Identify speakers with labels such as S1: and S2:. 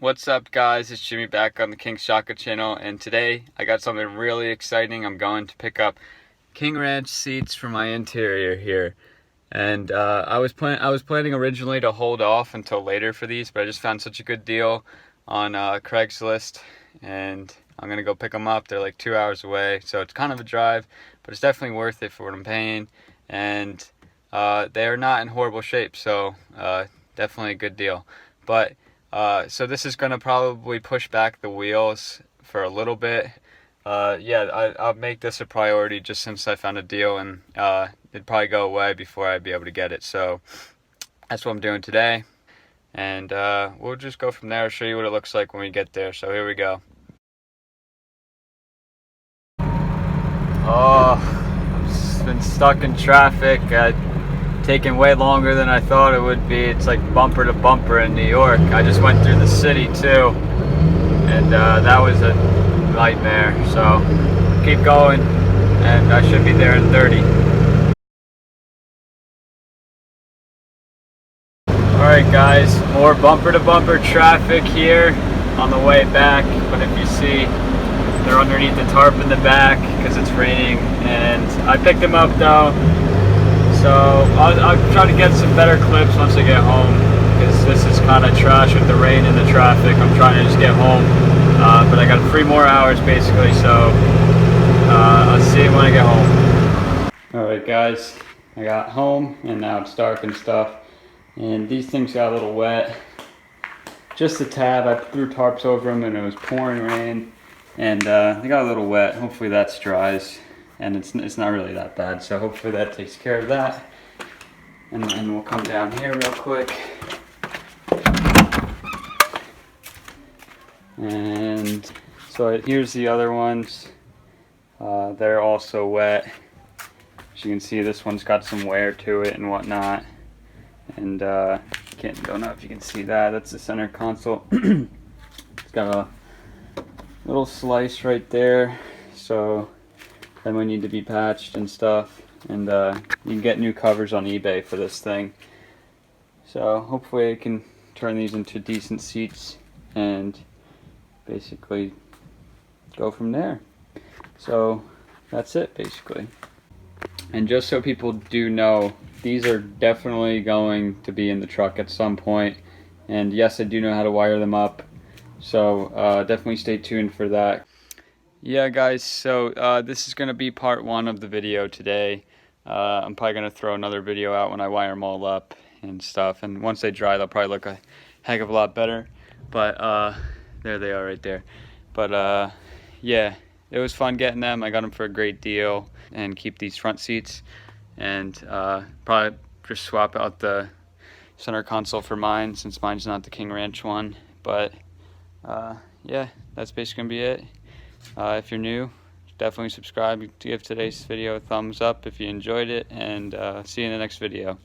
S1: What's up, guys? It's Jimmy back on the King Shaka channel, and today I got something really exciting. I'm going to pick up King Ranch seats for my interior here. And I was planning originally to hold off until later for these, but I just found such a good deal on Craigslist, and I'm gonna go pick them up. They're like 2 hours away, so it's kind of a drive, but it's definitely worth it for what I'm paying. And they're not in horrible shape, so definitely a good deal. But so this is gonna probably push back the wheels for a little bit. I'll make this a priority just since I found a deal, and it'd probably go away before I'd be able to get it. So that's what I'm doing today, and we'll just go from there. I'll show you what it looks like when we get there. So here we go. Oh, I've been stuck in traffic. Taking way longer than I thought it would be. It's like bumper to bumper in New York. I just went through the city too, and that was a nightmare. So keep going, and I should be there in 30. Alright guys, more bumper to bumper traffic here on the way back, but if you see, they're underneath the tarp in the back because it's raining, and I picked them up though. So I'll try to get some better clips once I get home, because this is kind of trash with the rain and the traffic. I'm trying to just get home, but I got 3 more hours basically, so I'll see you when I get home. Alright guys, I got home and now it's dark and stuff, and these things got a little wet. Just a tad. I threw tarps over them and it was pouring rain, and they got a little wet. Hopefully that dries. And it's not really that bad, so hopefully that takes care of that. And then we'll come down here real quick. And so here's the other ones. They're also wet. As you can see, this one's got some wear to it and whatnot. And don't know if you can see that. That's the center console. It's got a little slice right there. So then we need to be patched and stuff, and you can get new covers on eBay for this thing. So hopefully I can turn these into decent seats and basically go from there. So that's it basically. And just so people do know, these are definitely going to be in the truck at some point, and yes, I do know how to wire them up, so definitely stay tuned for that. Yeah guys, so this is going to be part 1 of the video today. I'm probably going to throw another video out when I wire them all up and stuff, and once they dry they'll probably look a heck of a lot better. But there they are right there. But yeah, it was fun getting them. I got them for a great deal, and keep these front seats, and probably just swap out the center console for mine, since mine's not the King Ranch one. But yeah, that's basically going to be it. If you're new, definitely subscribe. Give today's video a thumbs up if you enjoyed it, and see you in the next video.